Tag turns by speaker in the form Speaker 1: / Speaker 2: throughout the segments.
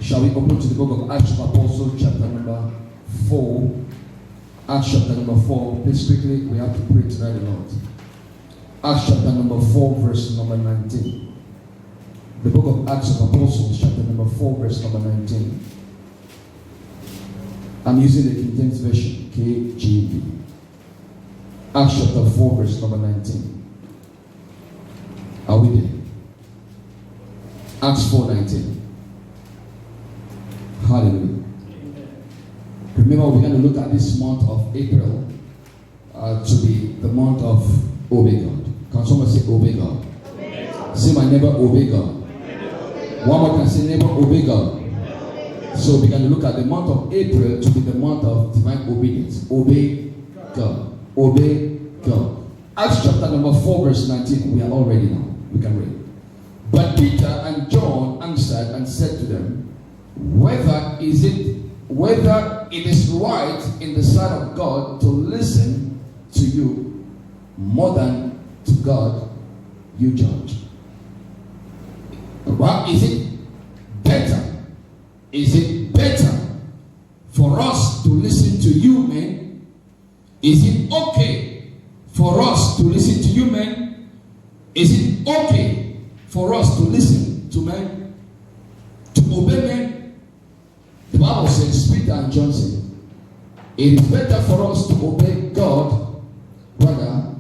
Speaker 1: Shall we open to the book of Acts of Apostles, chapter number 4? Acts chapter number 4. Please quickly, we have to pray tonight a lot. Acts chapter number 4, verse number 19. The book of Acts of Apostles, chapter number 4, verse number 19. I'm using the King James Version, KJV. Acts chapter 4, verse number 19. Are we there? Acts 4:19. Hallelujah. Amen. Remember, we're going to look at this month of April to be the month of Obey God. Can someone say Obey God? Obey God. Say my neighbor, Obey God. Obey God. One more can say neighbor, Obey God. Obey God. So we're going to look at the month of April to be the month of divine obedience. Obey God. Obey God. Acts chapter number 4, verse 19. We are all ready now. We can read. But Peter and John answered and said to them, whether it is right in the sight of God to listen to you more than to God, you judge. Well, is it better? Is it better for us to listen to you, men? Is it okay for us to listen to you, men? Is it okay for us to listen to men? To obey men? The Bible says, Peter and John said, it is better for us to obey God rather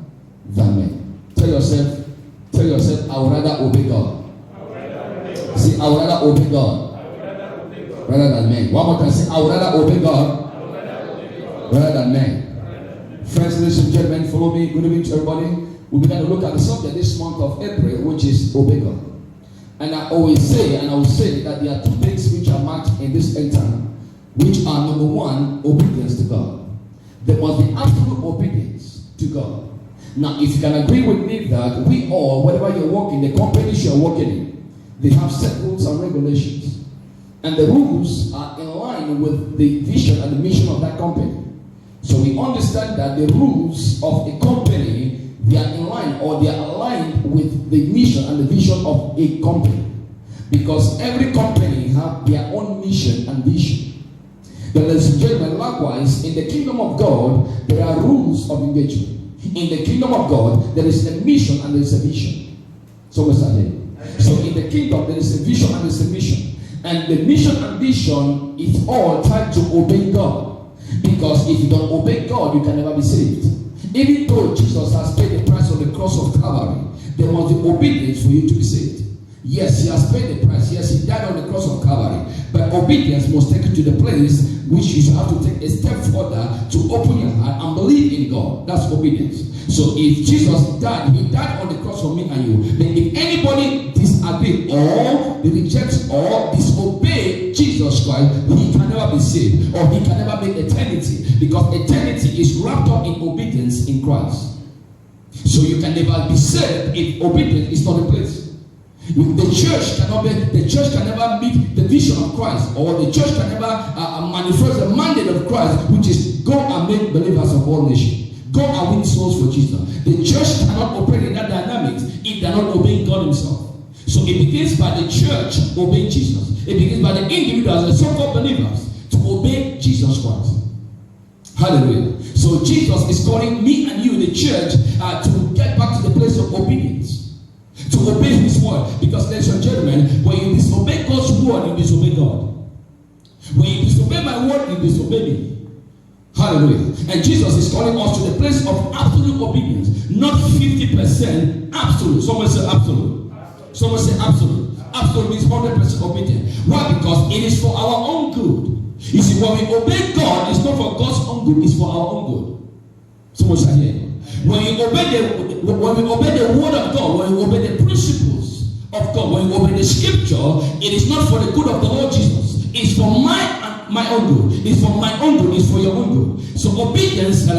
Speaker 1: than men. Tell yourself, I would rather obey God. Say, I would rather obey God rather than men. One more time, say, I would rather obey God rather than men. Friends, ladies and gentlemen, follow me. Good evening to everybody. We're going to look at the subject this month of April, which is obey God. And I always say, and I will say that there are two things which are marked in this end time, which are number one, obedience to God. There must be absolute obedience to God. Now, if you can agree with me that we all, whatever you're working, the companies you're working in, they have set rules and regulations. And the rules are in line with the vision and the mission of that company. So we understand that the rules of a company, they are in line or they are aligned with the mission and the vision of a company. Because every company have their own mission and vision. But ladies and gentlemen, likewise, in the kingdom of God, there are rules of engagement. In the kingdom of God, there is a mission and there is a vision. So in the kingdom, there is a vision and there is a mission. And the mission and vision is all tied to obey God. Because if you don't obey God, you can never be saved. Even though Jesus has paid the price on the cross of Calvary, there must be obedience for you to be saved. Yes, he has paid the price. Yes, he died on the cross of Calvary. But obedience must take you to the place which you should have to take a step further to open your heart and believe in God. That's obedience. So if Jesus died, he died on the cross for me and you. Then if anybody disagree or rejects or disobey Jesus Christ, he can never be saved or he can never make eternity. Because eternity is wrapped up in obedience in Christ. So you can never be saved if obedience is not in place. The church can never meet the vision of Christ, or the church can never manifest the mandate of Christ, which is go and make believers of all nations. Go and win souls for Jesus. The church cannot operate in that dynamics if they are not obeying God himself. So it begins by the church obeying Jesus. It begins by the individuals, the so-called believers, to obey Jesus Christ. Hallelujah. So Jesus is calling me and you, the church, to get back to the place of obedience. To obey his word. Because, ladies and gentlemen, when you disobey God's word, you disobey God. When you disobey my word, you disobey me. Hallelujah. And Jesus is calling us to the place of absolute obedience. Not 50%, absolute. Someone say absolute. Someone say absolute. Absolute means 100% obedience. Why? Because it is for our own good. You see, when we obey God, it's not for God's own good, it's for our own good. Someone say here. When we obey the word of God, when we obey the principles of God, when we obey the scripture, it is not for the good of the Lord Jesus. It's for my own good. It's for my own good. It's for your own good. So obedience, like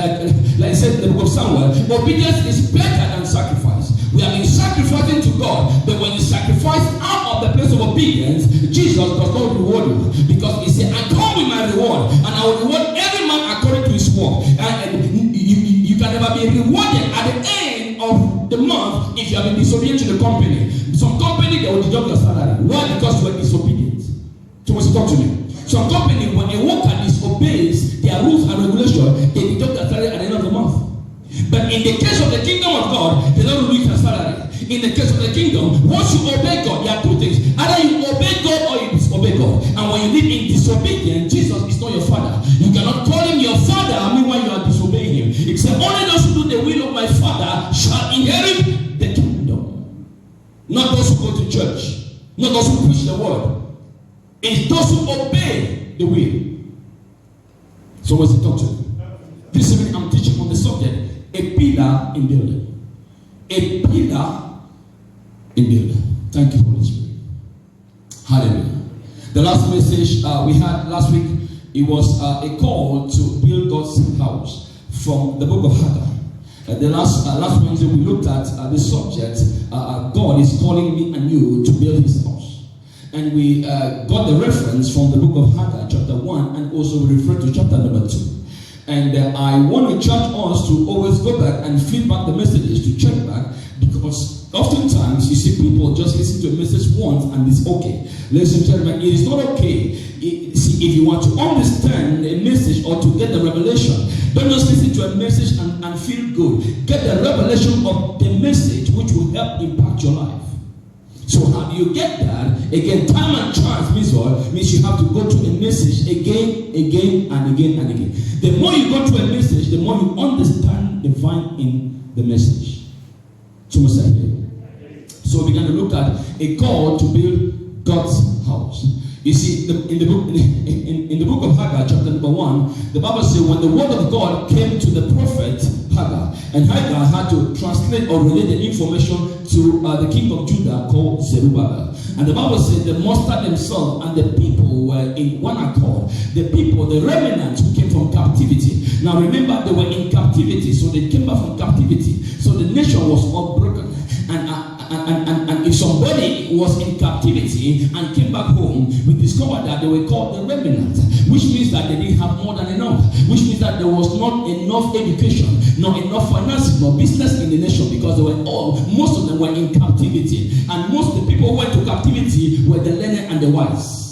Speaker 1: I said in the book of Samuel, obedience is better than sacrifice. We have been sacrificing to God, but when you sacrifice out of the place of obedience, Jesus does not reward you. Because he said, I come with my reward, and I will reward every man according to his work. And you can never be rewarded at the end of the month if you have been disobedient to the company. Some company, they will deduct your salary. Why? Because you are disobedient. So talk to me. Some company, when a worker disobeys their rules and regulations, they deduct their salary at the end of the month. But in the case of the kingdom of God, they don't reduce their salary. In the case of the kingdom, once you obey God, there are two things. Either you obey God or you disobey God. And when you live in disobedience, Jesus is not your father. You cannot call him your father, meanwhile you are disobeying him. Except only those who do the will of my father shall inherit the kingdom. Not those who go to church. Not those who preach the word. It's those who obey the will. So what's the doctrine? This evening I'm teaching on the subject, a pillar in building. A pillar in building. Thank you, Holy Spirit. Hallelujah. The last message we had last week, it was a call to build God's house from the book of Haggai. The last Wednesday we looked at the subject, God is calling me and you to build his house. And we got the reference from the book of Haggai, chapter 1, and also we referred to chapter number 2. And I want to charge us to always go back and feed back the messages, to check back, because oftentimes you see people just listen to a message once and it's okay. Ladies and gentlemen, it is not okay. See, if you want to understand a message or to get the revelation, don't just listen to a message and feel good. Get the revelation of the message which will help impact your life. So how do you get that? Again, time and chance means what? Means you have to go to a message again, and again. The more you go to a message, the more you understand the vine in the message. So we began to look at a call to build God's house. You see, in the book of Haggai, chapter number 1, the Bible says when the word of God came to the prophet Haggai, and Haggai had to translate or relay the information to the king of Judah called Zerubbabel. And the Bible says they mustered themselves and the people were in one accord. The people, the remnants who came from captivity. Now remember, they were in captivity, so they came back from captivity. So the nation was all broken. And if somebody was in captivity and came back home, we discovered that they were called the remnant, which means that they didn't have more than enough, which means that there was not enough education, not enough finances, nor business in the nation, because most of them were in captivity. And most of the people who went to captivity were the learned and the wise.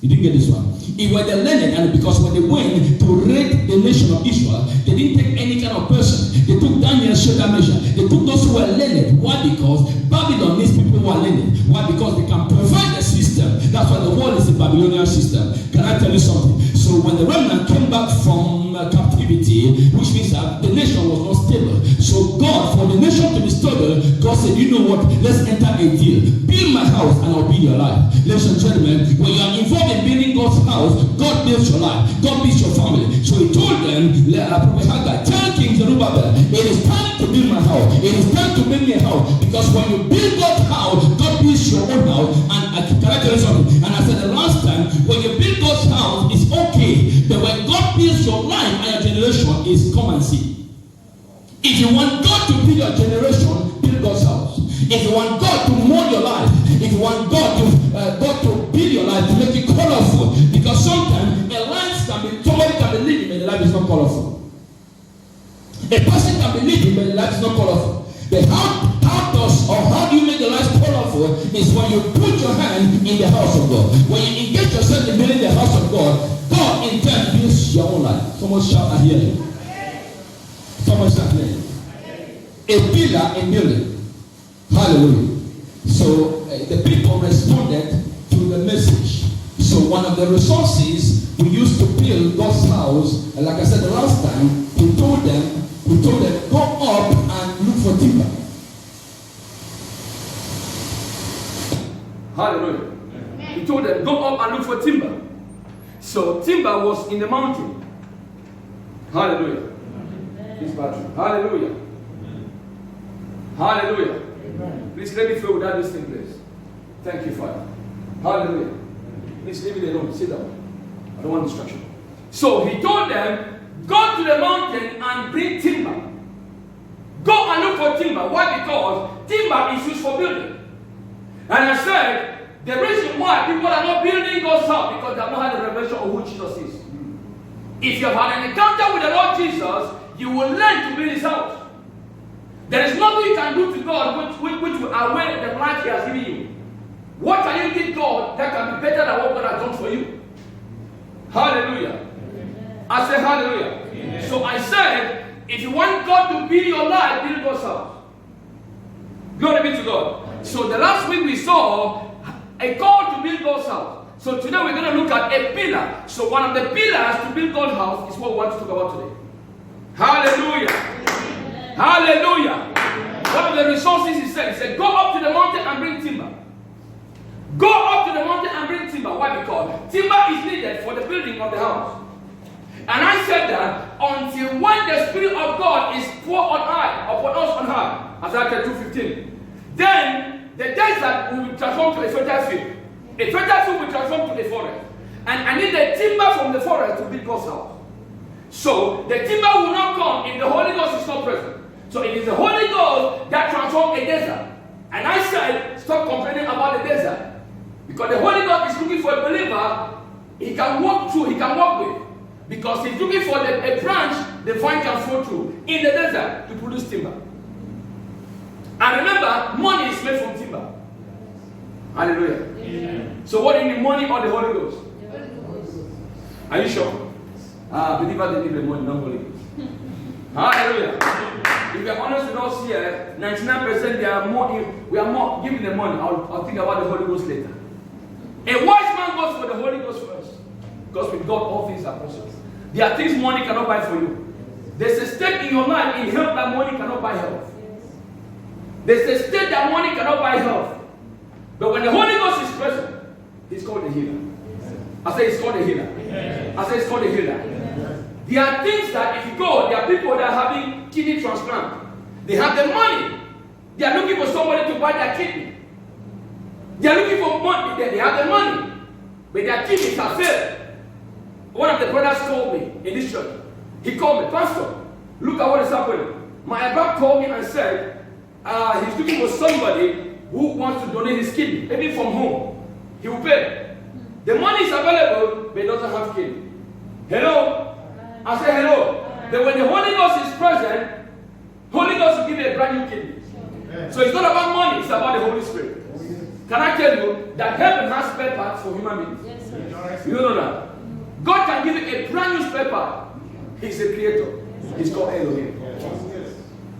Speaker 1: You didn't get this one. It were the learned, and because when they went to raid the nation of Israel, they didn't take any kind of person. They took Daniel, Shadrach, Meshach. They took those who were learned. Why? Because Babylon needs people who are learned. Why? Because they can provide the system. That's why the world is a Babylonian system. Can I tell you something? So when the remnant came back from captivity, which means that the nation was not stable. So God, for the nation to be stable, God said, you know what? Let's enter a deal. Build my house and I'll build your life. Ladies and gentlemen, when you are involved in building God's house, God builds your life. God builds your family. So he told them, Prophet Haggai, tell King Zerubbabel, it is time to build my house. It is time to build me a house. Because when you build God's house, God builds your own house. And can I tell you something? And I said the last time, when you build God's house, it's okay. But when God builds your life and your generation, is come and see. If you want God to build your generation, build God's house. If you want God to mold your life, if you want God to build your life, to make it colorful, because sometimes a life somebody can be living, but the life is not colorful. A person can be living, but the life is not colorful. But how do you make the life colorful? Is when you put your hand in the house of God. When you engage yourself in building the house of God, God in turn builds your own life. Someone shout, I hear you. Someone shout, a pillar in building. Hallelujah. So the people responded to the message. So one of the resources we used to build God's house, and like I said the last time, he told them, go up and look for timber. Hallelujah. He told them, go up and look for timber. So timber was in the mountain. Hallelujah. This battery. Hallelujah. Hallelujah. Please let me flow without this thing, please. Thank you, Father. Hallelujah. Please leave it alone. Sit down. I don't want distraction. So he told them, go to the mountain and bring timber. Go and look for timber. Why? Because timber is used for building. And I said, the reason why people are not building God's house, because they have not had a revelation of who Jesus is. If you have had an encounter with the Lord Jesus, you will learn to build his house. There is nothing you can do to God which will outweigh the life he has given you. What can you give God that can be better than what God has done
Speaker 2: for you. Hallelujah. I said hallelujah. Amen. So I said, if you want God to build your life, build God's house. Glory be to God. So the last week we saw a call to build God's house. So today we're going to look at a pillar. So one of the pillars to build God's house is what we want to talk about today. Hallelujah. Amen. Hallelujah. Amen. One of the resources he said, go up to the mountain and bring timber. Go up to the mountain and bring timber. Why? Because timber is needed for the building of the house. And I said that until when the Spirit of God is poured on high, upon us on high, Isaiah 2:15, then the desert will be transformed to a fertile field. A fertile field will transform to a forest. And I need the timber from the forest to build God's house. So the timber will not come if the Holy Ghost is not present. So it is the Holy Ghost that transforms a desert. And I said, stop complaining about the desert. Because the Holy Ghost is looking for a believer he can walk through, he can walk with. Because he's looking for a branch the vine can flow through in the desert to produce timber. And remember, money is made from timber. Hallelujah. Amen. So what do you need, money or the Holy Ghost? The Holy Ghost. Are you sure? Believers they need the money, not Holy Ghost. Hallelujah. If you're honest with us here, 99% we are more giving the money. I'll think about the Holy Ghost later. A wise man goes for the Holy Ghost first. Because with God all things are possible. There are things money cannot buy for you. There's a state in your life in health that money cannot buy health. There's a state that money cannot buy health. But when the Holy Ghost is present, he's called the healer. I say he's called the healer. I say it's called the healer. There are things that if you go, there are people that are having kidney transplant. They have the money. They are looking for somebody to buy their kidney. They are looking for money. They have the money. But their kidneys have failed. One of the brothers called me in this church. He called me, Pastor, look at what is happening. My brother called me and said, he's looking for somebody who wants to donate his kidney, maybe from home. He will pay. The money is available, but he doesn't have kidney. Hello? I say hello. But when the Holy Ghost is present, Holy Ghost will give you a brand new kidney. So it's not about money, it's about the Holy Spirit. Can I tell you that heaven has spare parts for human beings? Yes, sir. You know that? God can give you a brand new spare part. He's a creator. He's called Elohim.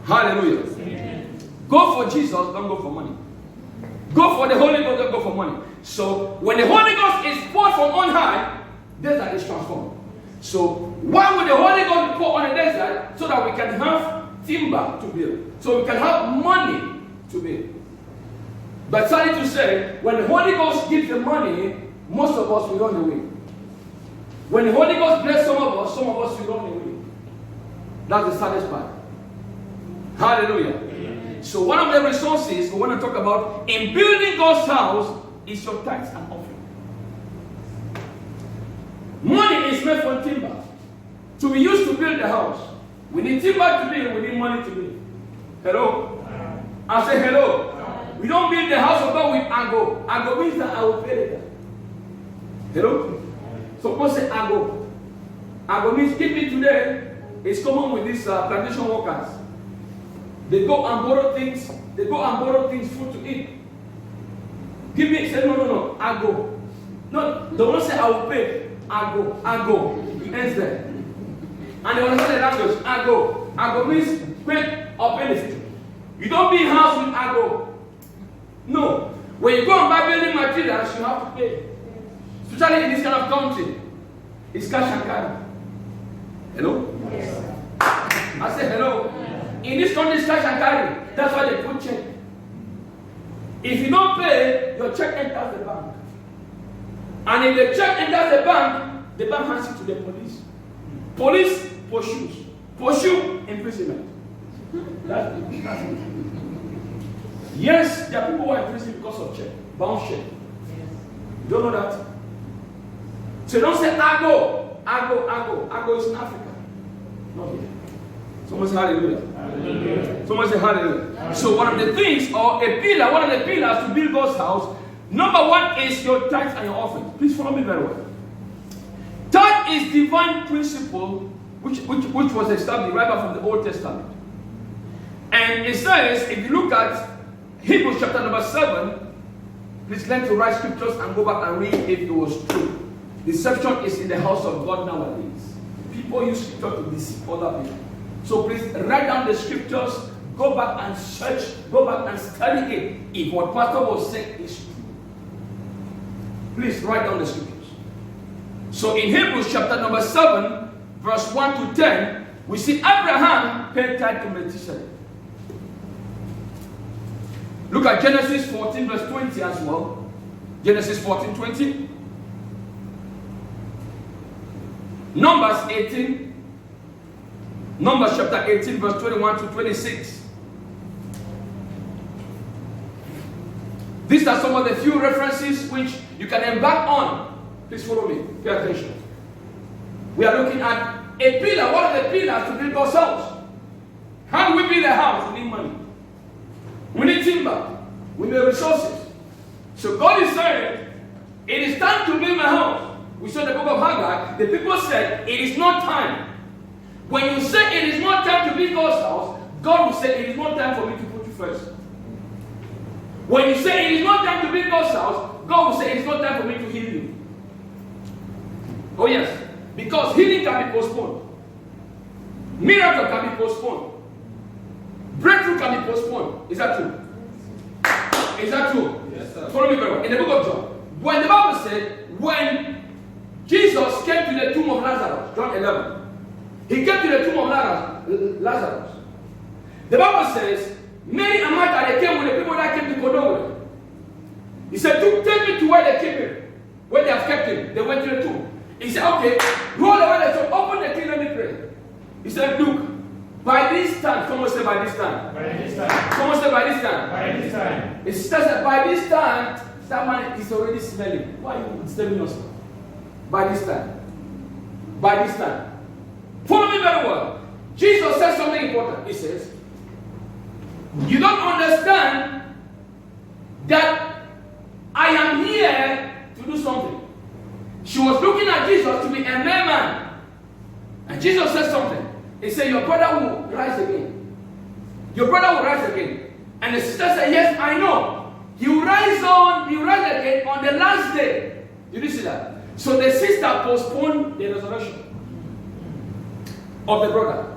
Speaker 2: Hallelujah. Go for Jesus, don't go for money. Go for the Holy Ghost, don't go for money. So when the Holy Ghost is poured from on high, desert is transformed. So why would the Holy Ghost be poured on a desert? So that we can have timber to build. So we can have money to build. But sorry to say, when the Holy Ghost gives the money, most of us will run away. When the Holy Ghost bless some of us will run away. That's the saddest part. Hallelujah. Amen. So one of the resources we want to talk about in building God's house is your tithes and offering. Money is made from timber. To be used to build the house. We need timber to build, we need money to build. Hello? I say hello. We don't build the house of God with ago. Ago means that I will pay later. Hello? Suppose say ago. Ago means give me today. It's common with these plantation workers. They go and borrow things. They go and borrow things, food to eat. Give me, say no, ago. No, they won't say I will pay. Ago. It ends there. And they understand the language. Ago means pay or benefit. You don't build house with ago. No. When you go and buy building materials, you have to pay. Especially in this kind of country. It's cash and carry. Hello? Yes. I say hello. Yes. In this country, it's cash and carry. That's why they put check. If you don't pay, your check enters the bank. And if the check enters the bank hands it to the police. Police pursues. Pursue imprisonment. That's it. Yes, there are people who are in prison because of check. Bounce check. Yes. You don't know that? So don't say ago. Ago is in Africa. Not here. Someone say hallelujah. Someone say hallelujah. So one of the things, or a pillar, one of the pillars to build God's house, number one is your tithes and your offerings. Please follow me very well. Tithe is divine principle which was established right back from the Old Testament. And it says, if you look at Hebrews chapter number 7, please learn to write scriptures and go back and read if it was true. Deception is in the house of God nowadays. People use scripture to deceive other people. So please write down the scriptures, go back and search, go back and study it. If what Pastor was saying is true, please write down the scriptures. So in Hebrews chapter number 7, verse 1 to 10, we see Abraham paid tithe to Melchizedek. Look at Genesis 14 verse 20 as well. Genesis 14:20. Numbers 18. Numbers chapter 18 verse 21 to 26. These are some of the few references which you can embark on. Please follow me. Pay attention. We are looking at a pillar. What are the pillars to build God's house? How do we build a house? We need money. We need timber. We need resources. So God is saying, it is time to build my house. We saw the book of Haggai. The people said, it is not time. When you say it is not time to build God's house, God will say, it is not time for me to put you first. When you say it is not time to build God's house, God will say, it is not time for me to heal you. Oh yes. Because healing can be postponed. Miracle can be postponed. Breakthrough can be postponed. Is that true? Is that true?
Speaker 3: Yes, sir.
Speaker 2: Follow me very well. In the book of John, when the Bible said, when Jesus came to the tomb of Lazarus, John 11, he came to the tomb of Lazarus. The Bible says, Mary and Martha, they came with the people that came to Kodore. He said, take me to where they keep him, where they have kept him. They went to the tomb. He said, okay, roll away the tomb, open the key, let me pray. He said, look, by this time, someone said by this time.
Speaker 3: By this time.
Speaker 2: Someone said by this time.
Speaker 3: By this time.
Speaker 2: It says that by this time, that man is already smelling. Why are you disturbing yourself? By this time. By this time. Follow me very well. Jesus says something important. He says, you don't understand that I am here to do something. She was looking at Jesus to be a mere man. And Jesus said something. He said, your brother will rise again. Your brother will rise again. And the sister said, yes, I know. He will rise again on the last day. Did you see that? So the sister postponed the resurrection of the brother.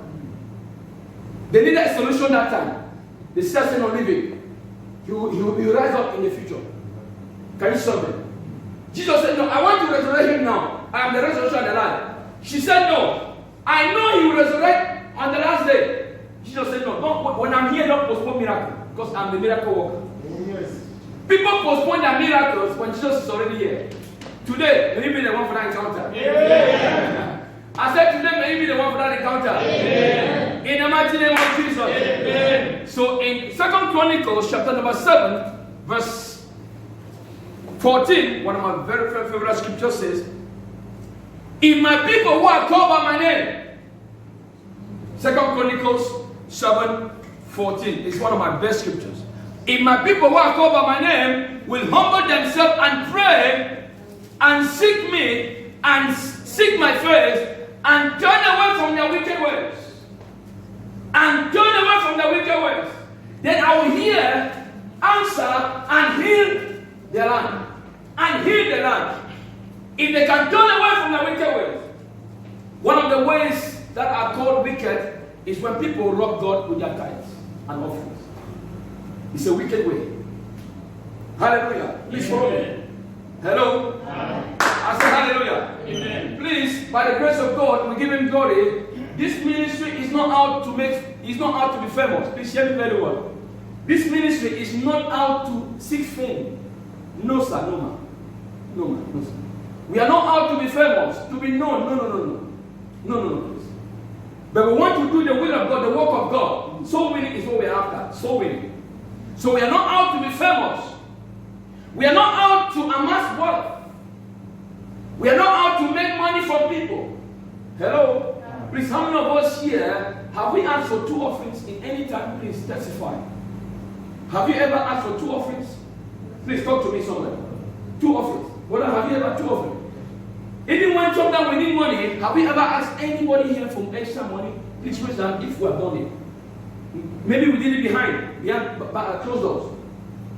Speaker 2: They needed a solution that time. The sister said, no, leave it. He will rise up in the future. Can you solve it? Jesus said, no, I want to resurrect him now. I am the resurrection and the life. She said, no. I know he will resurrect on the last day. Jesus said, no, don't, when I'm here, don't postpone miracle. Because I'm the miracle worker.
Speaker 3: Yes.
Speaker 2: People postpone their miracles when Jesus is already here. Today, may you be the one for that encounter.
Speaker 3: Yeah.
Speaker 2: I said today, may you be the one for that encounter.
Speaker 3: Yeah.
Speaker 2: In the mighty name of Jesus.
Speaker 3: Amen.
Speaker 2: So in 2 Chronicles chapter number 7, verse 14, one of my very favorite scriptures says, if my people who are called by my name, 2 Chronicles 7:14 is one of my best scriptures. If my people who are called by my name will humble themselves and pray and seek me and seek my face and turn away from their wicked ways, and turn away from their wicked ways, then I will hear, answer, and heal their land. And heal the land. If they can turn away from their wicked ways. One of the ways that are called wicked is when people rob God with their tithes and offerings. It's a wicked way. Hallelujah. Please follow me. Hello?
Speaker 3: Amen.
Speaker 2: I say hallelujah.
Speaker 3: Amen.
Speaker 2: Please, by the grace of God, we give him glory. This ministry is not out to be famous. Please hear me very well. This ministry is not out to seek fame. No, sir, no, man. No, man, no, sir. We are not out to be famous, to be known. No, please. But we want to do the will of God, the work of God. Soul winning is what we are after. Soul winning. So we are not out to be famous. We are not out to amass wealth. We are not out to make money from people. Hello? Please, how many of us here have we asked for 2 offerings in any time? Please testify. Have you ever asked for 2 offerings? Please talk to me somewhere. 2 offerings. Well, have you ever 2 offerings? Even when sometimes we need money, have we ever asked anybody here for extra money? Please raise your hand if we have done it. Maybe we did it behind closed doors.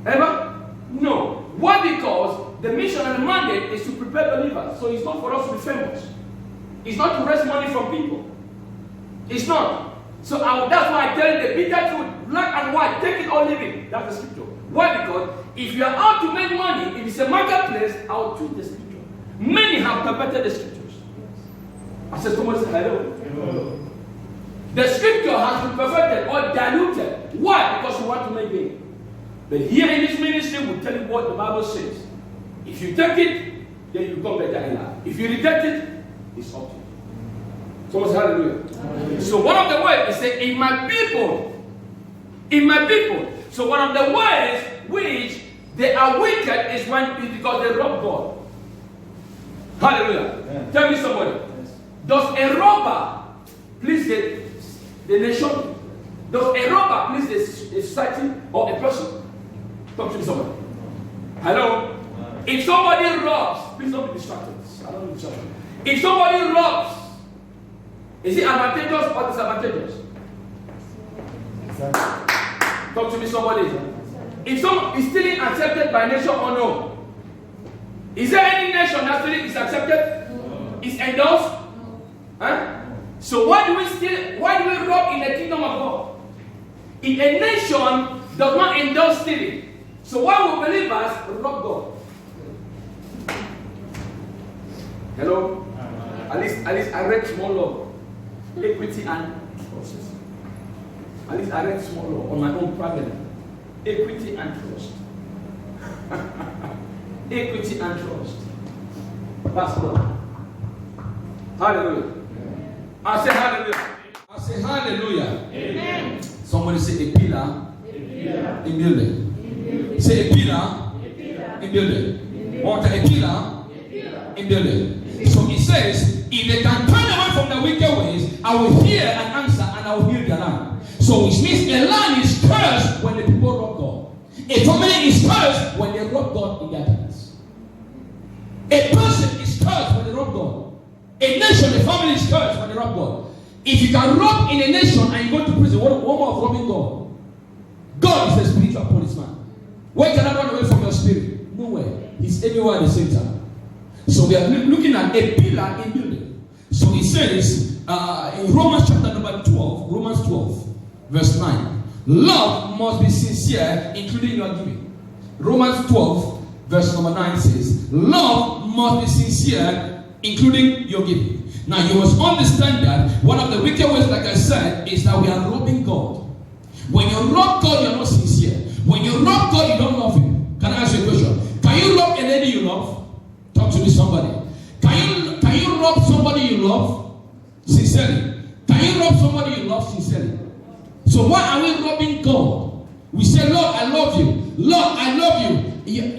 Speaker 2: Ever? No. Why? Because the mission and the mandate is to prepare believers. So it's not for us to be famous. It's not to raise money from people. It's not. So that's why I tell you the bitter truth, black and white, take it or leave it. That's the scripture. Why? Because if you are out to make money, if it's a marketplace, I will treat the scripture. Many have perverted the scriptures. I said, someone said hello. Hello. The scripture has been perverted or diluted. Why? Because you want to make gain. But here in this ministry, we'll tell you what the Bible says. If you take it, then you become better in life. If you reject it, it's up to you. Someone say hallelujah. Hallelujah. So one of the ways is say, in my people. So one of the ways which they are wicked is because they rob God. Hallelujah. Yeah. Tell me somebody. Yes. Does a robber please the nation? Does a robber please the society or a person? Talk to me somebody. Hello? If somebody robs, please don't be distracted. I don't be distracted. If somebody robs, is it advantageous or disadvantageous? Exactly. Talk to me somebody. If someone is stealing accepted by nation or no? Is there any nation that stealing is accepted? No. Is endorsed? No. Huh? So why do we steal? Why do we rob in the kingdom of God? If a nation does not endorse stealing, so why will believers rob God? Hello? At least I read small law. Equity and trust. At least I read small law on my own private. Equity and trust. Equity and trust. That's God. Hallelujah. I say hallelujah.
Speaker 1: I say hallelujah.
Speaker 2: Amen.
Speaker 1: Somebody say a pillar in building. Say a pillar in building. Or a pillar in building. So it says, if they can turn away from the wicked ways, I will hear and answer and I will heal their land. So which means a land is cursed when the people rob God. A family is cursed when they rob God in their hands. A person is cursed when they rob God. A nation, a family is cursed when they rob God. If you can rob in a nation and you go to prison, what more of robbing God? God is a spiritual policeman. Where can I run away from your spirit? Nowhere. He's everywhere at the same time. So we are looking at a pillar in building. So it says in Romans chapter number 12, Romans 12, verse 9, love must be sincere, including your giving. Romans 12, verse number 9 says, love must be sincere, including your giving. Now you must understand that one of the wicked ways, like I said, is that we are robbing God. When you rob God, you're not sincere. When you rob God, you don't love Him. Can I ask you a question? Can you rob a lady you love? Talk to me, somebody. Can you rob somebody you love sincerely? Can you rob somebody you love sincerely? So why are we robbing God? We say, Lord, I love you. Lord, I love you.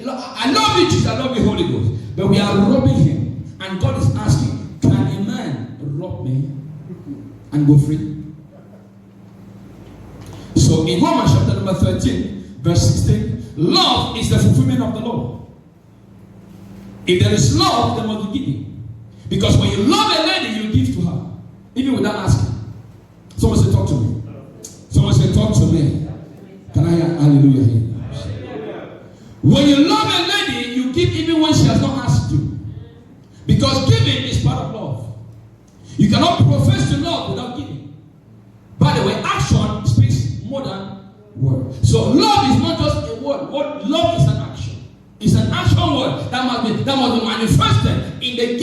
Speaker 1: I love you, Jesus. I love you, Holy Ghost. But we are robbing Him. And God is asking, can a man rob me and go free? So in Romans chapter number 13, verse 16, love is the fulfillment of the law. If there is love, there must be giving. Because when you love a lady, you give to her, even without asking. Someone say, talk to me. Someone say, talk to me. Can I hear hallelujah here? When you love a lady, you give even when she has not asked you. Because giving is part of love. You cannot profess to love without giving. By the way, action speaks more than words. So love is not just a word. Love is an action. It's an action word that must be manifested in the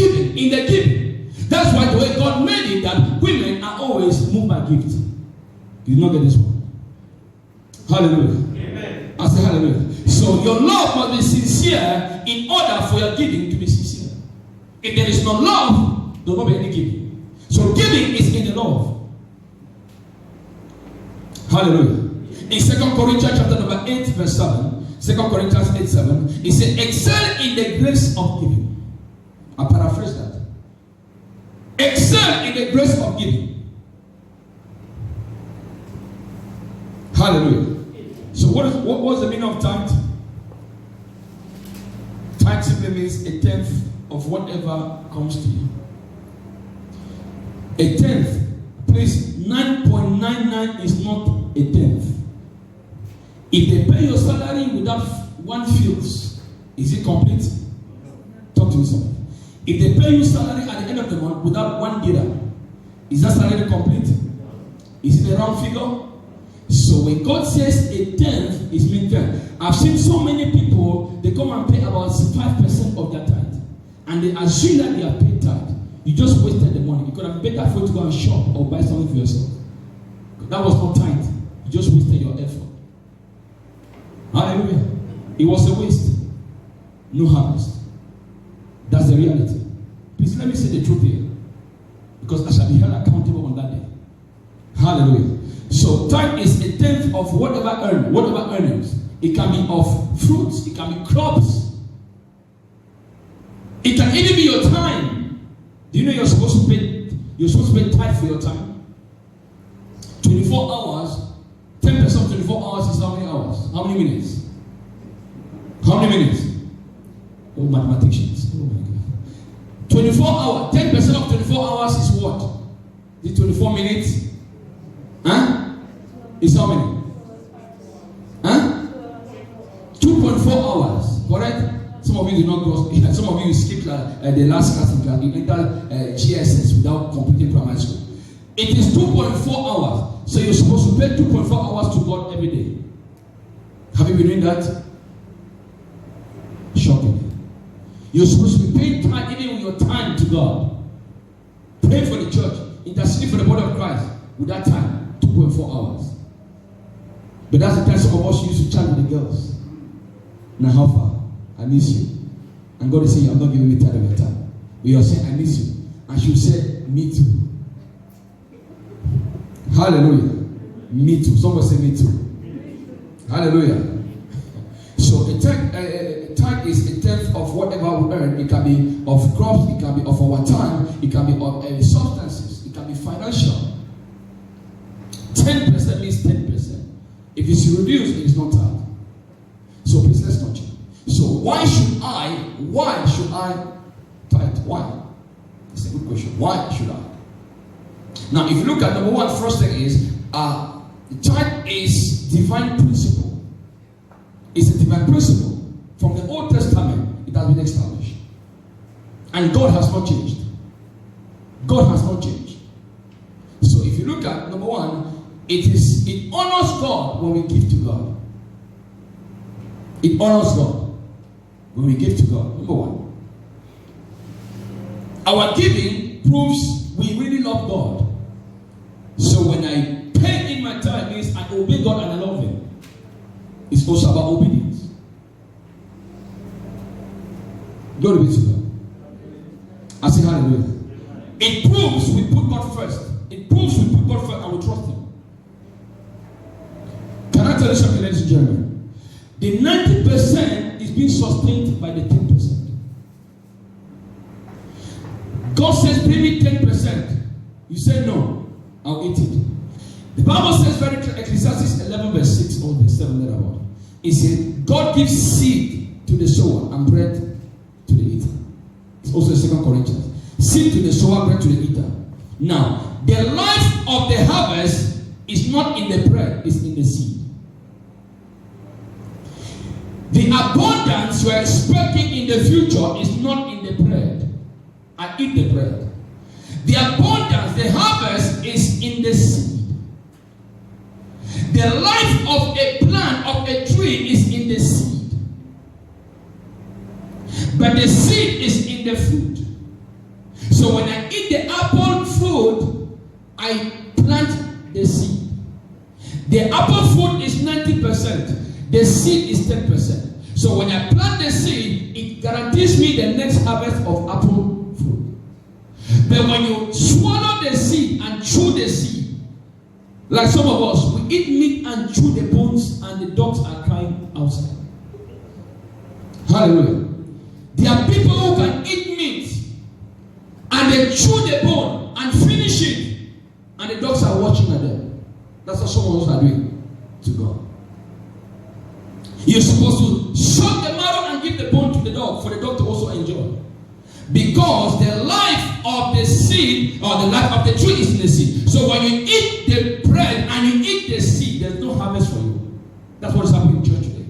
Speaker 1: giving. That's why the way God made it, that women are always moved by gifts. You not get this one. Hallelujah. Amen. I say hallelujah. So your love must be sincere in order for your giving to be sincere. If there is no love, there will not be any giving. So giving is in the love. Hallelujah. In 2 Corinthians chapter number 8, verse 7, 2 Corinthians 8, 7, it says, excel in the grace of giving. I paraphrase that. Excel in the grace of giving. Hallelujah. So what's the meaning of tithe? Tithe simply means a tenth of whatever comes to you. A tenth. Please, 9.99 is not a tenth. If they pay your salary without one fields, is it complete? Talk to to you something. If they pay you salary at the end of the month without one dirham, is that salary complete? Is it a round figure? So when God says a tenth, it means 10. I've seen so many people, they come and pay about 5% of their tithe. And they assume that they have paid tithe. You just wasted the money. You could have better for you to go and shop or buy something for yourself. That was not tithe. You just wasted your effort. Hallelujah. It was a waste. No harvest. That's the reality. Please let me say the truth here. Because I shall be held accountable on that day. Hallelujah. So tithe is a tenth of whatever earnings. It can be of fruits, it can be crops. It can even be your time. Do you know you're supposed to pay tithe for your time? 24 hours, 10% of 24 hours is how many hours? How many minutes? How many minutes? Oh, mathematicians. Oh my God. 24 hours, 10% of 24 hours is what? Is it 24 minutes? Huh? It's how many? Huh? 2.4 hours, correct? Some of you did not go, some of you skipped the last class in entered GSS without completing primary school. It is 2.4 hours. So you're supposed to pay 2.4 hours to God every day. Have you been doing that? Shocking. You're supposed to be paying time, even with your time to God. Pray for the church, interceding for the body of Christ with that time, 2.4 hours. But that's the time some of us used to chat with the girls. Now, how far? I miss you. And God is saying, I'm not giving me time of your time. But you're saying, I miss you. And she said, me too. Hallelujah. Me too. Someone say me too. Hallelujah. So a tithe is a tenth of whatever we earn. It can be of crops, it can be of our time, it can be of substances, it can be financial. 10% means 10%. If it's reduced, it is not tithe. So please let's not change. So why should I tithe? Why? It's a good question. Why should I? Now, if you look at number one, first thing is tithe is divine principle. It's a divine principle. From the Old Testament, it has been established. And God has not changed. God has not changed. So if you look at number one, it honors God when we give to God. It honors God when we give to God. Number one. Our giving proves we really love God. So when I pay in my tithe, means I obey God and I love Him. It's also about obedience. Glory be to God. I say hallelujah. It proves we put God first. It proves we put God first and we trust Him. Can I tell you something, ladies and gentlemen? The 90% is being sustained by the 10%. God says, pay me 10%. You say no, I'll eat it. The Bible says very clear, Ecclesiastes 11 verse 6 or verse 7 thereabout. It says, God gives seed to the sower and bread to the eater. It's also in 2 Corinthians. Seed to the sower, bread to the eater. Now, the life of the harvest is not in the bread, it's in the seed. The abundance we're expecting in the future is not in the bread. I eat the bread. The abundance, the harvest is in the seed. The life of a plant, of a tree is in the seed. But the seed is in the fruit. So when I eat the apple fruit, I plant the seed. The apple fruit is 90%. The seed is 10%. So when I plant the seed, it guarantees me the next harvest of apple fruit. But when you swallow the seed and chew the seed, like some of us, we eat meat and chew the bones and the dogs are crying outside. Hallelujah. There are people who can eat meat and they chew the bone and finish it and the dogs are watching at them. That's what some of us are doing to God. You're supposed to shut the marrow and give the bone to the dog for the dog to also enjoy. Because the life of the seed or the life of the tree is in the seed. So when you eat the bread and you eat the seed, there's no harvest for you. That's what is happening in church today.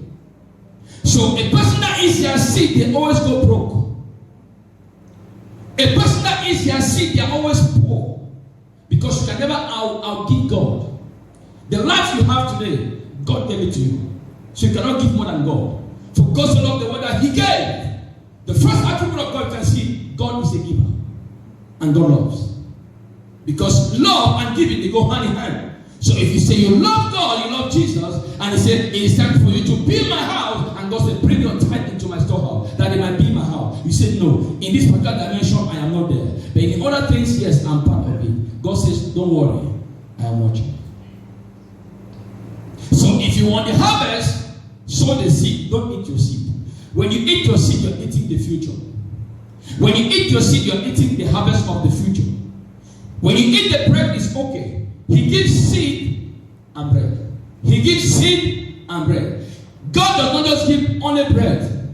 Speaker 1: So a person that eats their seed, they always go broke. A person that eats their seed, they are always poor. Because you can never outgive God. The life you have today, God gave it to you. So you cannot give more than God. For God so loved the world that He gave. The first attribute of God you can see, God is a giver. And God loves. Because love and giving, they go hand in hand. So if you say you love God, you love Jesus, and He said, it is time for you to build my house, and God said, bring your tithe into my storehouse, that it might be my house. You said, no, in this particular dimension, I am not there. But in the other things, yes, I'm part of it. God says, don't worry, I am watching. So if you want the harvest, sow the seed, don't eat your seed. When you eat your seed, you're eating the future. When you eat your seed, you're eating the harvest of the future. When you eat the bread, it's okay. He gives seed and bread. He gives seed and bread. God does not just give only bread.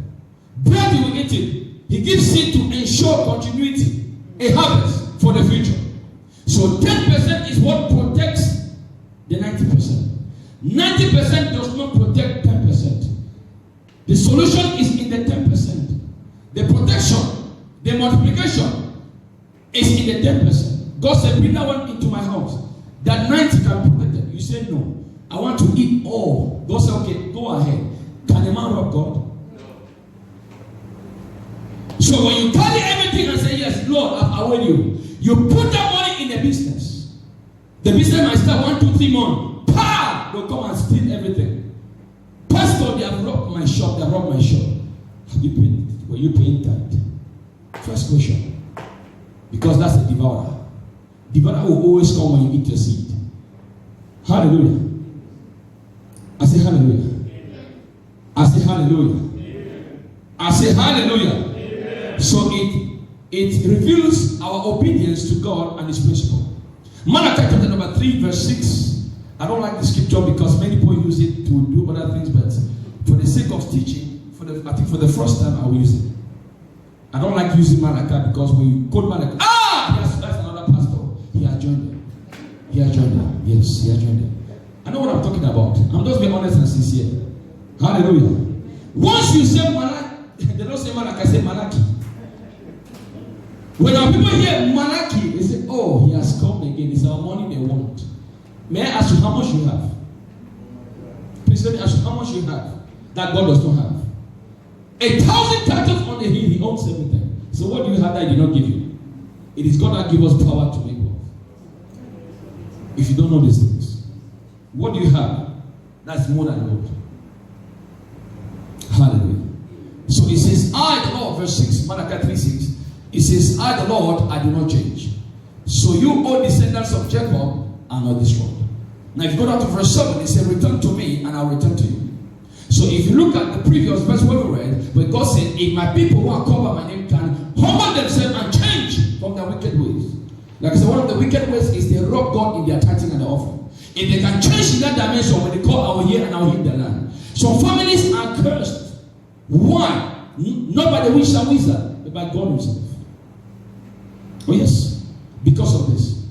Speaker 1: Bread, you will eat it. He gives seed to ensure continuity, a harvest for the future. So 10% is what protects the 90%. 90% does not protect 10%. The solution is in the 10%. The protection, the multiplication is in the 10%. God said, bring that one into my house. That 90 can protect it. You say, no, I want to eat all. God said, okay, go ahead. Can a man rob God? No. So when you carry everything and say, yes, Lord, I will you. You put that money in the business. The business might start 1, 2, 3 months. Pa! They'll come and steal everything. Pastor, they have robbed my shop. They have robbed my shop. Have you paid? Were you paying tithe? First question. Because that's a devourer. Devourer will always come when you eat your seed. Hallelujah. I say hallelujah. I say hallelujah. I say hallelujah. So it reveals our obedience to God and His principle. Malachi chapter number 3 verse 6. I don't like the scripture because many people use it to do other things, but for the sake of teaching, I think for the first time I will use it. I don't like using Malachi because when you quote Malachi, yes, that's another pastor. He has joined them. He has joined them. Yes, he has joined them. I know what I'm talking about. I'm just being honest and sincere. Hallelujah. Once you say Malachi, they don't say Malachi, say Malachi. When our people hear Malachi, they say, oh, he has come again. It's our money they want. May I ask you how much you have? Please let me ask you how much you have that God does not have. 1,000 cattle on the hill, He owns everything. So what do you have that He did not give you? It is God that gives us power to make wealth. If you don't know these things, what do you have? That's more than gold. Hallelujah. So it says, I the Lord, verse 6, Malachi 3:6. It says, I the Lord, I do not change. So you, all descendants of Jacob, are not destroyed. Now if you go down to verse 7, it says, return to me and I will return to you. So if you look at the previous verse where we read, where God said, if my people who are called by my name can humble themselves and change from their wicked ways. Like I said, one of the wicked ways is they rob God in their tithing and their offering. If they can change in that dimension, when they call, I will hear and I will heal the land. So families are cursed. Why? Not by the witch and wizard, but by God Himself. Oh yes, because of this.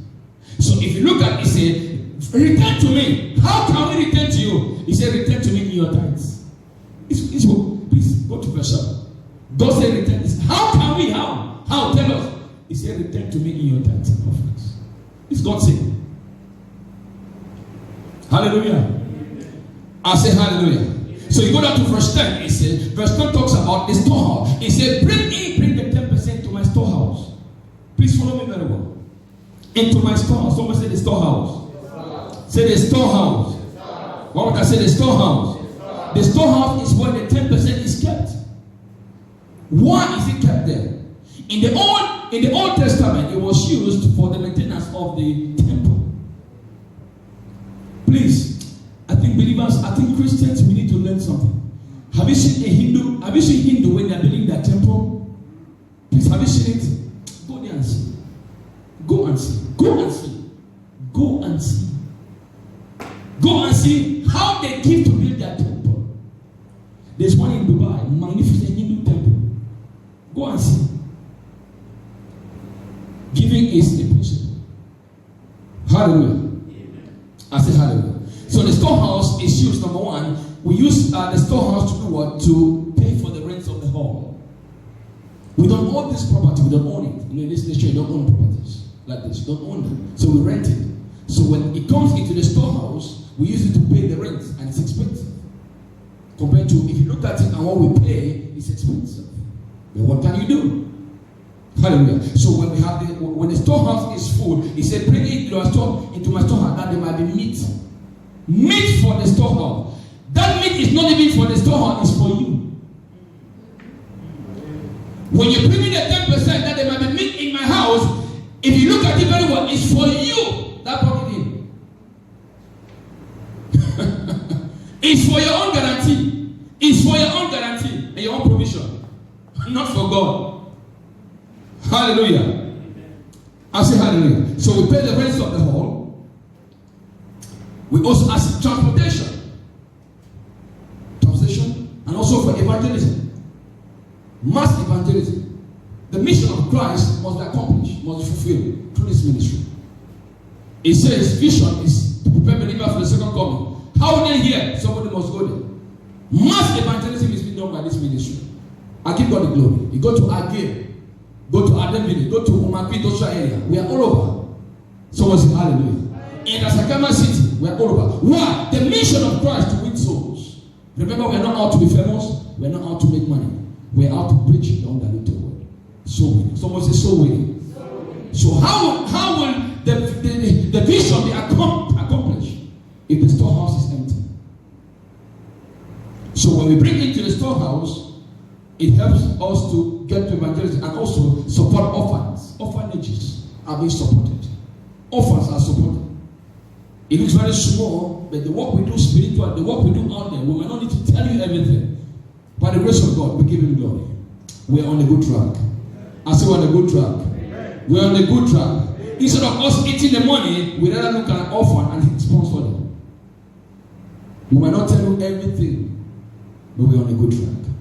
Speaker 1: So if you look at it, He said, return to me. How can we return to you? He said, return to me in your tithes. Please go to verse 7. God said, return this. How can we? How? Tell us. He said, return to me in your tithes and offerings. It's God saying. Hallelujah. I say hallelujah. So you go down to verse 10. It says, verse 10 talks about the storehouse. He said, bring the 10% to my storehouse. Please follow me very well. Into my storehouse. Someone say the storehouse. Say the storehouse. What would I say? The storehouse. The storehouse is where the 10% is kept. Why is it kept there? In the Old Testament, it was used for the maintenance of the temple. Please, I think believers, I think Christians, we need to learn something. Have you seen Hindu when they are building their temple? Please, have you seen it? Go there and see. Go and see. Go and see. Go and see. Go and see how they give to build their temple. There's one in Dubai, magnificent Hindu temple. Go and see. Giving is a principle. Hallelujah. I say hallelujah. So the storehouse is used, number one, we use the storehouse to do what? To pay for the rents of the hall. We don't own this property, we don't own it. In this nation, you don't own properties like this, you don't own them. So we rent it. So when it comes into the storehouse, we use it to pay the rent, and it's expensive. Compared to if you look at it and what we pay, it's expensive. But what can you do? Hallelujah. So when the storehouse is full, he said, bring it into my storehouse that there might be meat. Meat for the storehouse. That meat is not even for the storehouse, it's for you. When you bring in the 10% that there might be meat in my house, if you look at it very well, it's for you that brought it in. It's for your own guarantee. It's for your own guarantee and your own provision. Not for God. Hallelujah. I say hallelujah. So we pay the rent of the hall. We also ask transportation, and also for evangelism. Mass evangelism. The mission of Christ must be accomplished, must be fulfilled through this ministry. It says vision is to prepare believers for the second coming. How will they hear? Somebody must go there. Mass evangelism is being done by this ministry. I give God the glory. You go to Agir, go to Adam Village, go to Umakpi, Dosha area. We are all over. Someone say hallelujah. In Asakama City, we are all over. Why? The mission of Christ to win souls. Remember, we are not out to be famous. We are not out to make money. We are out to preach the undiluted word. Soul winning. Someone say soul winning. So how will the vision be accomplished if the storehouse is empty? So when we bring it to the storehouse, it helps us to get to evangelism and also support orphans. Orphanages are being supported. Orphans are supported. It looks very small, but the work we do spiritual, the work we do out there, we might not need to tell you everything. By the grace of God, we give him glory. We're on a good track. I say we're on a good track. We're on a good track. Instead of us eating the money, we rather look at an orphan and sponsor them. We might not tell you everything, but we're on a good track.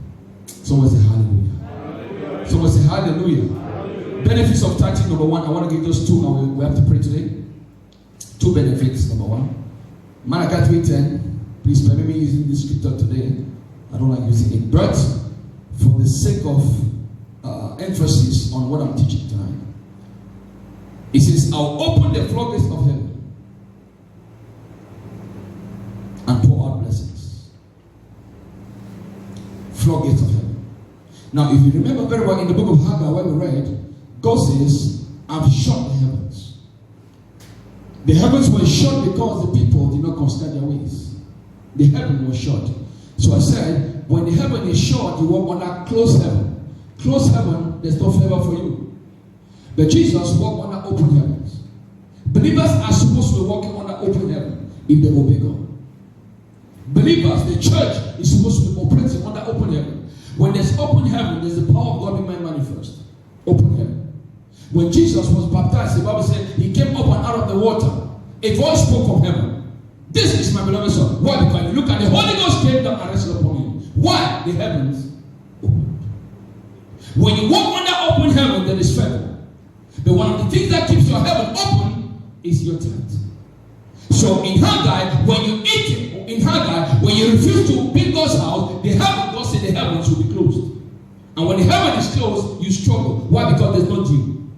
Speaker 1: Someone say hallelujah. Someone say hallelujah. Benefits of tithing, number one. I want to give those two and we have to pray today. Two benefits, number one. Malachi 3:10. Please permit me using this scripture today. I don't like using it. But for the sake of emphasis on what I'm teaching tonight, it says, I'll open the floodgates of heaven and pour out blessings. Floodgates of heaven. Now, if you remember very well in the book of Haggai where we read, God says, I've shut the heavens. The heavens were shut because the people did not consider their ways. The heaven was shut. So I said, when the heaven is shut, you walk under closed heaven. Closed heaven, there's no favor for you. But Jesus walked under open heavens. Believers are supposed to be walking under open heaven if they obey God. Believers, the church is supposed to be operating under open heaven. When there's open heaven, there's the power of God being manifest. Open heaven. When Jesus was baptized, the Bible said he came up and out of the water. A voice spoke from heaven. This is my beloved son. Why? Because you look at the Holy Ghost came down and rested upon him. Why? The heavens opened. When you walk under open heaven, there is favor. But one of the things that keeps your heaven open is your tithe. So in Haggai, when you eat it, in Haggai, when you refuse to build God's house, the heaven, God said the heavens will be closed. And when the heaven is closed, you struggle. Why? Because there's no dew.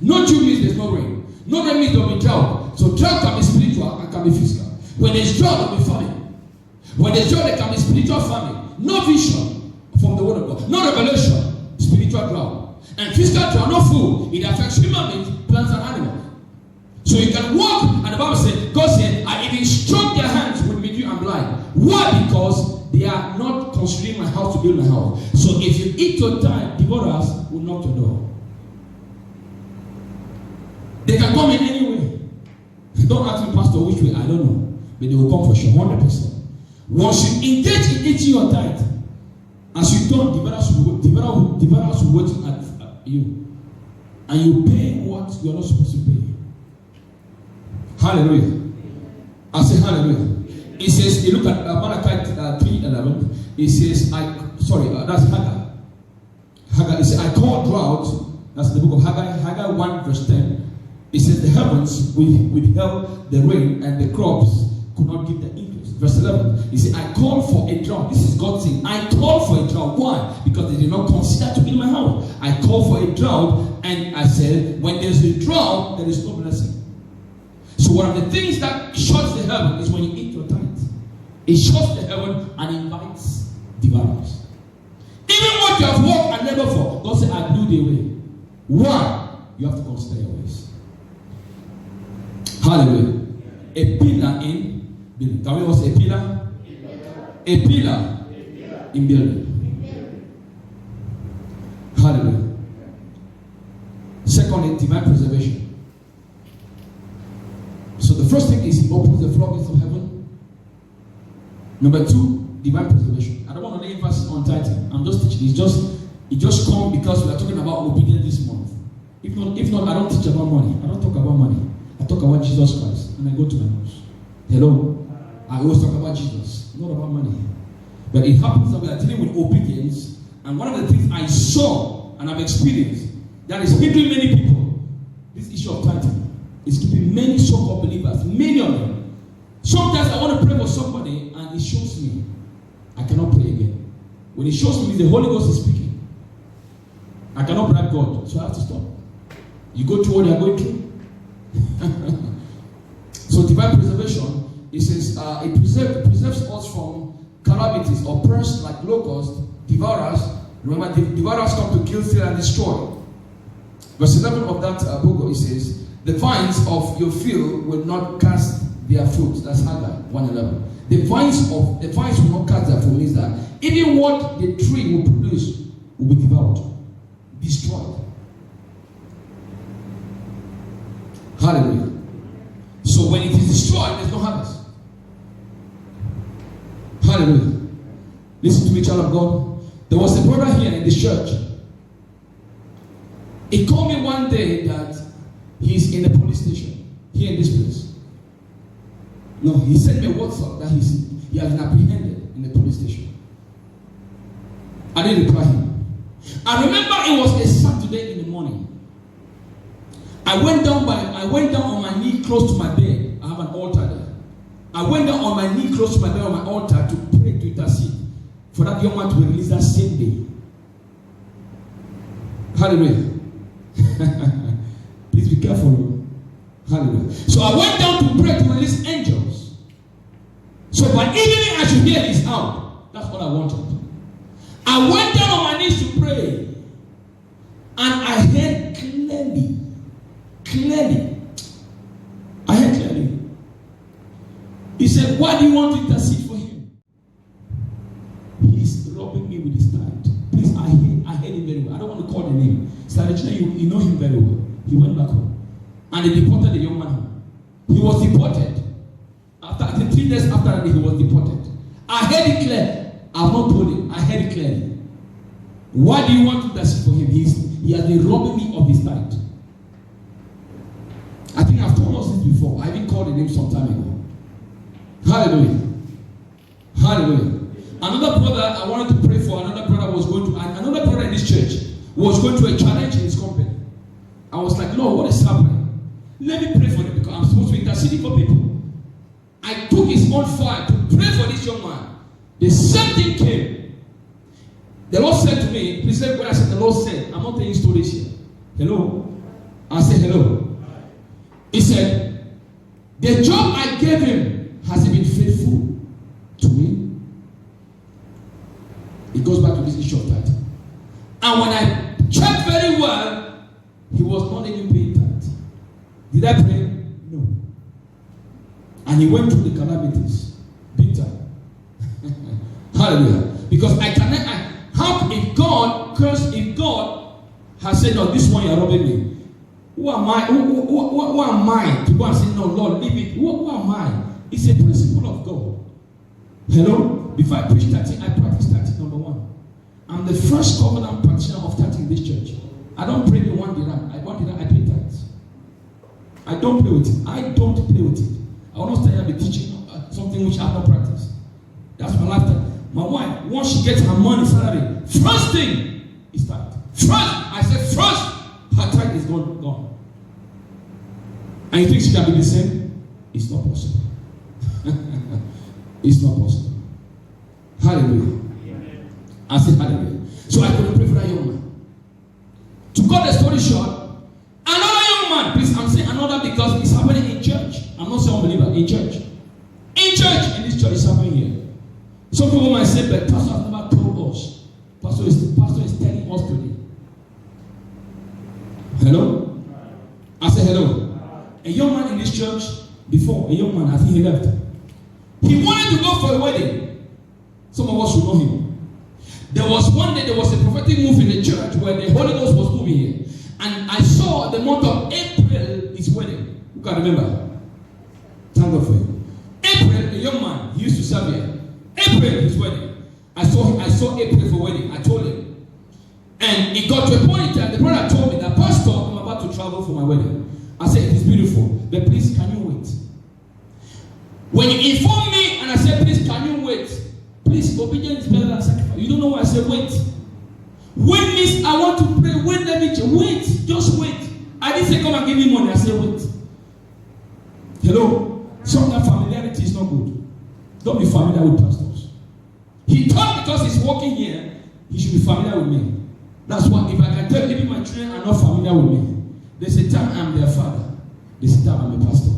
Speaker 1: No dew means there's no rain. No rain means there will be drought. So drought can be spiritual and can be physical. When there's drought, there will be famine. When there's drought, there can be spiritual famine. No vision from the word of God. No revelation, spiritual drought. And physical drought, no food. It affects human beings, plants, and animals. So you can walk, and the Bible said, God said, I even struck their hands with mildew and blind. Why? Because they are not considering my house to build my house. So if you eat your time, devourers will knock your door. They can come in any way. Don't ask me, Pastor, which way? I don't know. But they will come for sure, 100%. Once you engage in eating your tithe, as you don't, devourers will wait at you. And you pay what you are not supposed to pay. Hallelujah. I say hallelujah. It says, you look at Malachi 3:11. It says, that's Haggai. Haggai, it says, I call drought. That's the book of Haggai. Haggai 1:10. It says, the heavens withheld the rain and the crops could not give the increase. Verse 11. He said, I call for a drought. This is God saying, I call for a drought. Why? Because they did not consider to build my house. I called for a drought, and I said, when there's a drought, there is no blessing. So one of the things that shuts the heaven is when you eat your tithe. It shuts the heaven and invites devourers. Even what you have worked and never for, God said, I blew the way. One, you have to consider your ways. Hallelujah. A pillar in building. Can we all say a pillar? A pillar in building. Hallelujah. Secondly, divine preservation. So the first thing is he opens the floodgates of heaven. Number two, divine preservation. I don't want to lay emphasis on tithing. I'm just teaching. It just comes because we are talking about obedience this month. If not, I don't teach about money. I don't talk about money. I talk about Jesus Christ, and I go to my house. Hello? I always talk about Jesus, not about money. But it happens that we are dealing with obedience, and one of the things I saw and I've experienced that is hindering many people, this issue of tithing, is keeping many so-called believers, many of them. Sometimes I want to pray for somebody, and it shows me I cannot pray again. When it shows me the Holy Ghost is speaking, I cannot bribe God, so I have to stop. You go through what you are going through. So divine preservation, it says it preserves us from calamities or pests like locusts, devourers. Remember, the devourers come to kill, steal, and destroy. Verse 11 of that book, it says, the vines of your field will not cast their fruits. That's Haggai 1:11. The vines will not cast their fruit means that even what the tree will produce will be devoured, destroyed. Hallelujah. So when it is destroyed, there's no harvest. Hallelujah. Listen to me, child of God. There was a brother here in this church. He called me one day that he's in the police station here in this place. No, he sent me a WhatsApp that he has been apprehended in the police station. I didn't reply him. I remember it was a Saturday in the morning. I went down on my knee close to my bed. I have an altar there. I went down on my knee close to my bed on my altar to pray, to intercede for that young man to be released that same day. Hallelujah. Please be careful. Hallelujah. So I went down to pray to release angels. So by evening I should hear his out. That's what I wanted. I went down on my knees to pray. And I heard clearly. I heard clearly. He said, why do you want to intercede for him? He's robbing me with his tithe. Please, I heard him very well. I don't want to call the name. Sadachina, you know him very well. He went back home. And they deported the young man home. He was deported. After 3 days after that, he was deported. I heard it clear. I have not told him. I heard it clearly. Why do you want to intercede for him? He has been robbing me of his tithe. I think I've told us this before. I even called the name some time ago. Hallelujah. Hallelujah. Another brother I wanted to pray for, another brother in this church was going through a challenge in his company. I was like, Lord, what is happening? Let me pray for him because I'm supposed to be interceding for people. I took his own fire to pray for this young man. The same thing came. The Lord said to me, please let me, when I said the Lord said, I'm not telling stories here. Hello? I said hello. He said, the job I gave him, has he been faithful to me? It goes back to this issue of tithe. And when I checked very well, he was not even paying tithe. Did I pray? No. And he went through the calamities. Big time. Hallelujah. Because if God has said, no, this one you're robbing me. Who am I? Who am I to go and say, no, Lord, leave it? Who am I? It's a principle of God. Hello? Before I preach tithing, I practice tithing, number one. I'm the first covenant practitioner of tithing in this church. I don't pray the 1 dirham. I pay tithes. I don't play with it. I don't play with it. I will not stay and be teaching something which I have not practiced. That's my lifetime. My wife, once she gets her money, salary, first thing is tithe. First, her tithe is gone. And you think she can be the same? It's not possible. It's not possible. Hallelujah. I said hallelujah. So I couldn't pray for that young man. cut the story short, another young man, please, I'm saying another because it's happening in church. I'm not saying unbeliever, in church. In church, in this church, it's happening here. Some people might say, but pastor has never told us. Pastor is telling us today. Hello? I said hello. A young man in this church, before, a young man, I think he left. He wanted to go for a wedding. Some of us should know him. There was one day, there was a prophetic move in the church where the Holy Ghost was moving here. And I saw the month of April, his wedding. Who can remember? Thank God for you. April, a young man, he used to serve here. April, his wedding. I saw April for wedding. I told him. And it got to a point that the brother told me that, Pastor, I'm about to travel for my wedding. I said, it is beautiful, but please, can you wait? When you inform me and I said, please, can you wait? Please, obedience is better than sacrifice. You don't know why I said wait. Wait means I want to pray. Wait, let me check. Wait, just wait. I didn't say come and give me money. I said wait. Hello? Sometimes familiarity is not good. Don't be familiar with pastors. He thought because he's working here, he should be familiar with me. That's why if I can tell even my children are not familiar with me, there's a time I'm their father. There's a time I'm a pastor.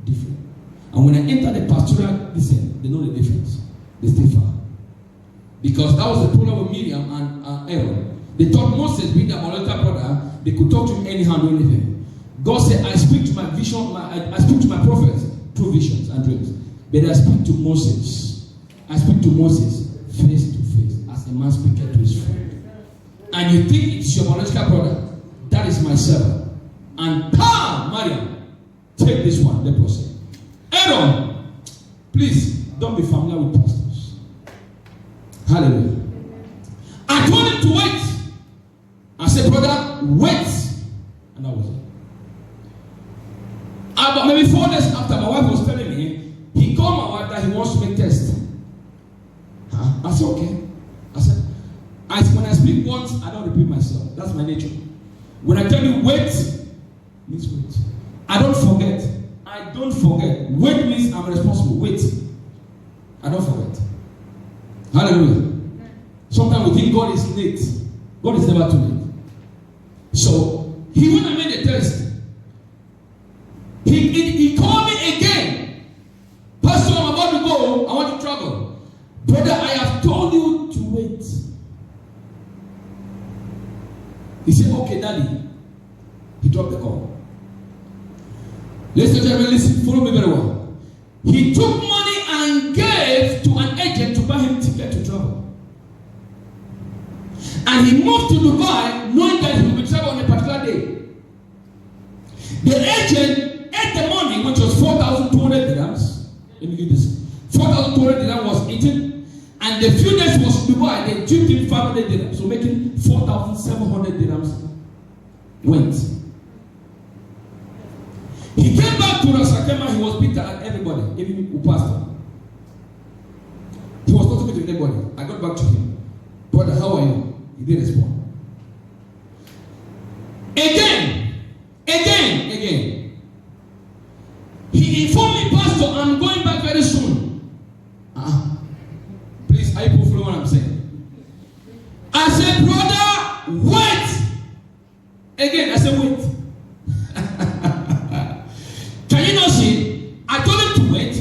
Speaker 1: Different. And when I enter the pastoral, listen, they know the difference. They stay far. Because that was the problem with Miriam and Aaron. They thought Moses, being their biological brother, they could talk to him anyhow, do anything. God said, I speak to my vision, I speak to my prophets through visions and dreams. But I speak to Moses. I speak to Moses face to face, as a man speaketh to his friend. And you think it's your biological brother? That is my servant. And Mariam, take this one, let us say. Aaron, please don't be familiar with pastors. Hallelujah. I told him to wait. I said, brother, wait. And that was it. About maybe 4 days after, my wife was telling me, he called my wife that he wants to make test. I said, okay. I said, when I speak once, I don't repeat myself. That's my nature. When I tell you wait, means wait. I don't forget. I don't forget. Wait means I'm responsible. Wait. I don't forget. Hallelujah. Sometimes we think God is late. God is never too late. So, he went and made a test. He called me again. Pastor, I'm about to go. I want to travel. Brother, I have told you to wait. He said, okay, daddy. He dropped the call. Ladies and gentlemen, listen, follow me very well. He took money and gave to an agent to buy him ticket to travel. And he moved to Dubai knowing that he would travel on a particular day. The agent ate the money, which was 4,200 dirhams. Let me give this. 4,200 dirhams was eaten. And the few days was in Dubai, they chipped him 500 dirhams. So making 4,700 dirhams went. He came back to Ras Al-Khaimah. He was bitter at everybody, even who passed him. He was not talking to anybody. I got back to him. Brother, how are you? He didn't respond. Again. He informed me, Pastor, I'm going back very soon. Please, are you following what I'm saying? I said, brother, wait. Again, I said, wait. Can you not see? I told him to wait.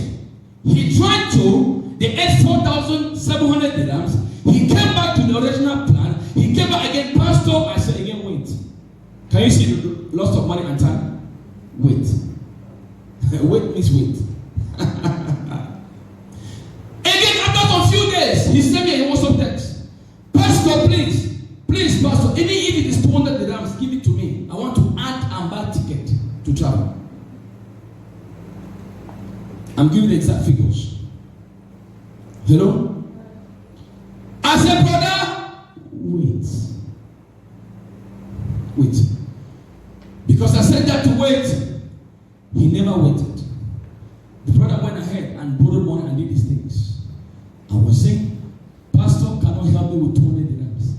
Speaker 1: He tried to. They ate 4,700 dirhams. He came back to the original plan. He came back again, Pastor. I said again, wait. Can you see the loss of money and time? Wait. Wait means wait. Again, after some few days, he sent me a WhatsApp text. Pastor, please, Pastor, even if it is 200 dirhams, give it to me. I want to add and buy ticket to travel. I'm giving the exact figures. Hello? I said, brother, wait. Because I said that to wait. He never waited. The brother went ahead and borrowed money and did these things. I was saying, Pastor cannot help me with 200 dirhams.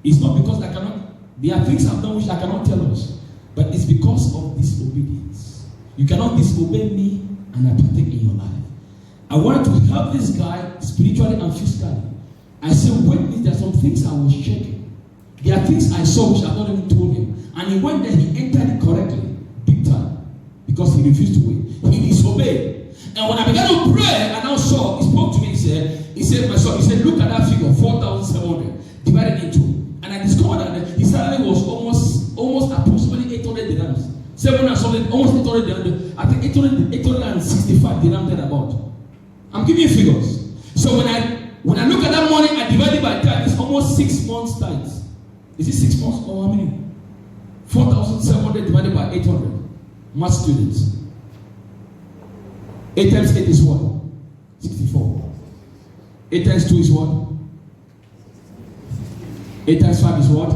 Speaker 1: It's not because I cannot. There are things I've done which I cannot tell us. But it's because of disobedience. You cannot disobey me and I partake in your life. I wanted to help this guy spiritually and physically. I said, wait, there are some things I was checking. There are things I saw which I've not even told him. And he went there, he entered it correctly, big time, because he refused to wait. He disobeyed. And when I began to pray, and now saw, he spoke to me, he said, my son, he said, look at that figure, 4,700 divided into. And I discovered that his salary was almost approximately 800 dirhams. 700 something, almost 800 dirhams. I think 865 dirhams there about. I'm giving you figures. So when I look at that money, I divide it by time, it's almost 6 months tithes. Is it 6 months or how many? 4,700 divided by 800. Math students. 8 times 8 is what? 64. 8 times 2 is what? 8 times 5 is what?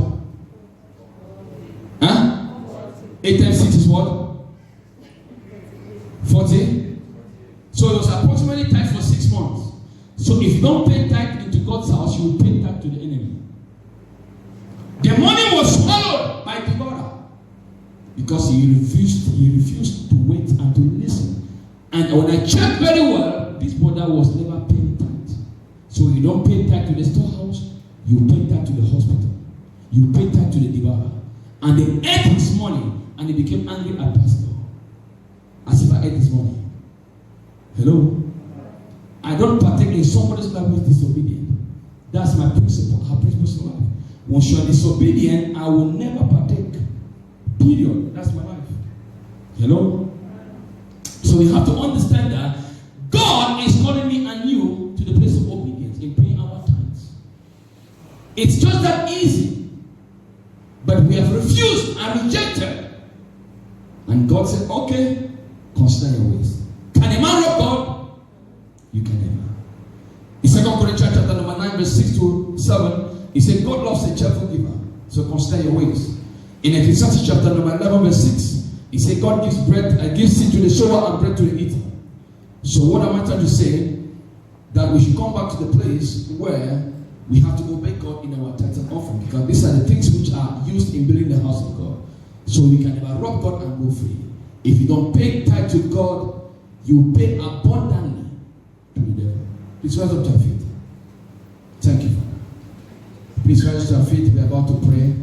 Speaker 1: Huh? 8 times 6 is what? 40. So it was approximately tithe for 6 months. So if you don't pay tithe into God's house, you will pay tithe to the enemy. The money was swallowed by Deborah because he refused to wait and to listen. And when I checked very well, this brother was never paying tithe. So you don't pay tithe to the storehouse, you pay tithe to the hospital. You pay tithe to the Deborah. And they ate his money and he became angry at pastor. As if I ate his money. Hello? I don't partake in somebody's life who is disobedient. That's my principle. Our principles in life. Once you are disobedient, I will never partake. Period. That's my life. Hello? So we have to understand that God is calling me and you to the place of obedience in paying our tithes. It's just that easy. But we have refused and rejected. And God said, okay, consider your ways. Can a man rob God? You can never. In 2 Corinthians chapter number 9, verse 6 to 7, he said, God loves a cheerful giver. So consider your ways. In Ecclesiastes chapter number 11, verse 6, he said, God gives bread, gives seed to the sower and bread to the eater. So what am I trying to say? That we should come back to the place where we have to obey God in our tithes and offering. Because these are the things which are used in building the house of God. So you can never rob God and go free. If you don't pay tithe to God, you pay abundantly to the devil. Please rise up to your feet. Thank you, Father. Please rise to your feet. We are about to pray.